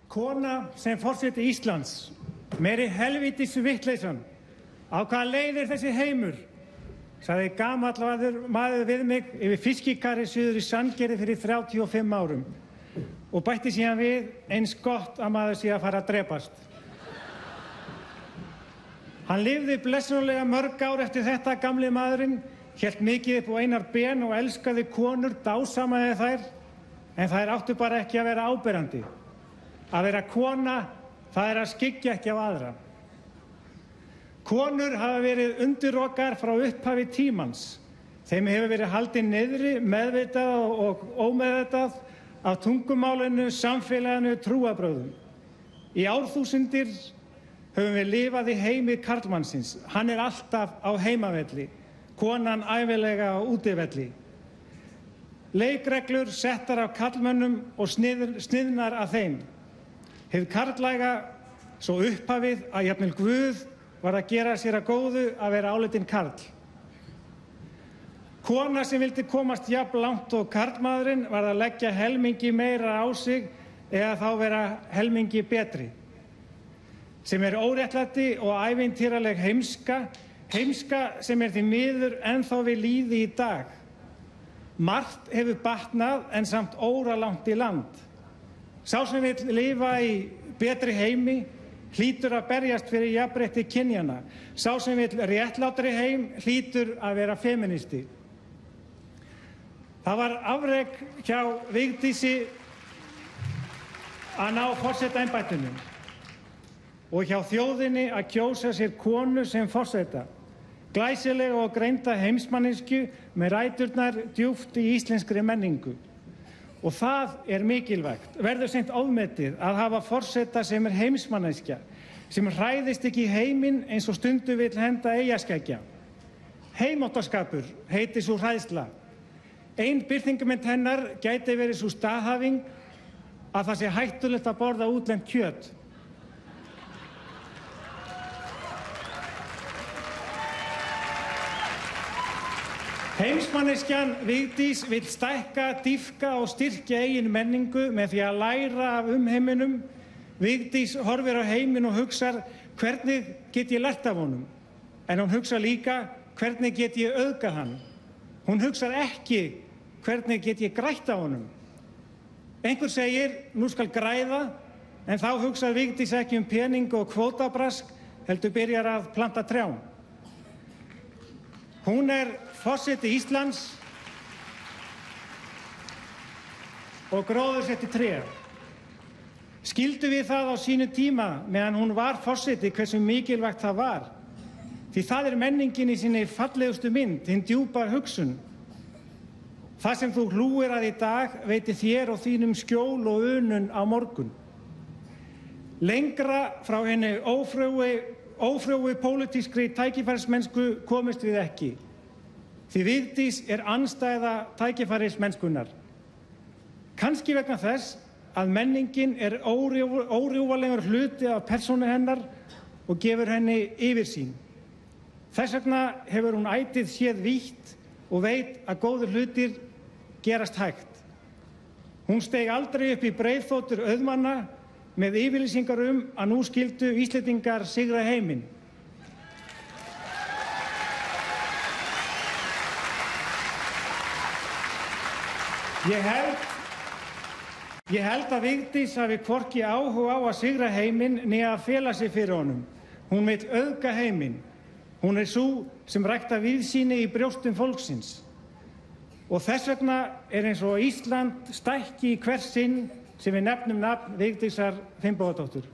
Kona sem forseti Íslands, meiri helvítis vitleysan. Á hvaða leið er þessi heimur? Sagði gamall maður við mig yfir fiskikari suður í Sandgerði fyrir 35 árum og bætti síðan við: eins gott að maður sé að fara að drepast. Hann lifði blessunarlega mörg ár eftir þetta, gamli maðurinn, hélt mikið upp á einar ben og elskaði konur, dásamaði þær, en þær áttu bara ekki að vera áberandi. Að vera kona, það er að skyggja ekki á aðra. Konur hafa verið undirokar frá upphafi tímans. Þeim hefur verið haldið niðri, meðvitað og ómeðvitað, af tungumálinu, samfélaginu, trúarbrögðum. Í árþúsundir höfum við lifað í heimi karlmannsins. Hann er alltaf á heimavelli, konan ævilega á útivelli. Leikreglur settar af karlmönnum og sniðnar af þeim. Hið karlæga svo upphafið að jafnvel Guð var að gera sér að góðu að vera álitinn karl. Kona sem vildi komast jafn langt og karlmaðurinn var að leggja helmingi meira á sig eða þá vera helmingi betri. Sem er óréttlæti og ævintýraleg heimska sem er því miður ennþá við lýði í dag. Margt hefur batnað en samt óralangt í land. Sá sem vill lifa í betri heimi hlýtur að berjast fyrir jafnrétti kynjanna. Sá sem vill réttlátari heim hlýtur að vera feministi. Það var afrek hjá Vigdísi að ná forsetaembættinu og hjá þjóðinni að kjósa sér konu sem forseta. Glæsilega og greinda heimsmanniskju með ræturnar djúpt í íslenskri menningu. Og það er mikilvægt, verður seint ofmetið, að hafa forseta sem er heimsmanneskja, sem hræðist ekki í heiminn eins og stundu vill henda eyjaskeggja. Heimóttaskapur heitir sú hræðsla. Ein birtingarmynd hennar gæti verið sú staðhæfing að það sé hættulegt að borða útlent kjöt. Heimsmanneskjan Vigdís vill stækka, dýpka og styrkja eigin menningu með því að læra af umheiminum. Vigdís horfir á heiminn og hugsar: hvernig get ég lært af honum? En hún hugsar líka: hvernig get ég auðgað hann? Hún hugsar ekki: hvernig get ég grætt á honum? Einhver segir: nú skal græða, en þá hugsar Vigdís ekki pening og kvótabrask, heldur byrjar að planta trjám. Hún er forseti Íslands og gróðursetti tré. Skildu við það á sínu tíma meðan hún var forseti hversu mikilvægt það var. Því það er menningin í sinni fallegustu mynd, hin djúpa hugsun. Það sem þú hlúir að í dag veiti þér og þínum skjól og unun á morgun. Lengra frá henni ófrjói pólitískri tækifærismennsku komist við ekki. Því Vigdís er andstæða tækifærismennskunnar. Kannski vegna þess að menningin er órjúfanlegur hluti af persónu hennar og gefur henni yfirsýn. Þess vegna hefur hún ætíð séð vítt og veit að góðir hlutir gerast hægt. Hún steig aldrei upp í breiðfótur auðmanna með yfirlýsingar að nú skyldu Íslendingar sigra heiminn. Ég held að Vigdís hafi hvorki áhuga á að sigra heiminn né að fela sig fyrir honum. Hún vill auðga heiminn. Hún er sú sem ræktar víðsýni í brjóstum fólksins. Og þess vegna er eins og Ísland stækki í hvert sinn sem við nefnum nafn Vigdísar Finnbogadóttur.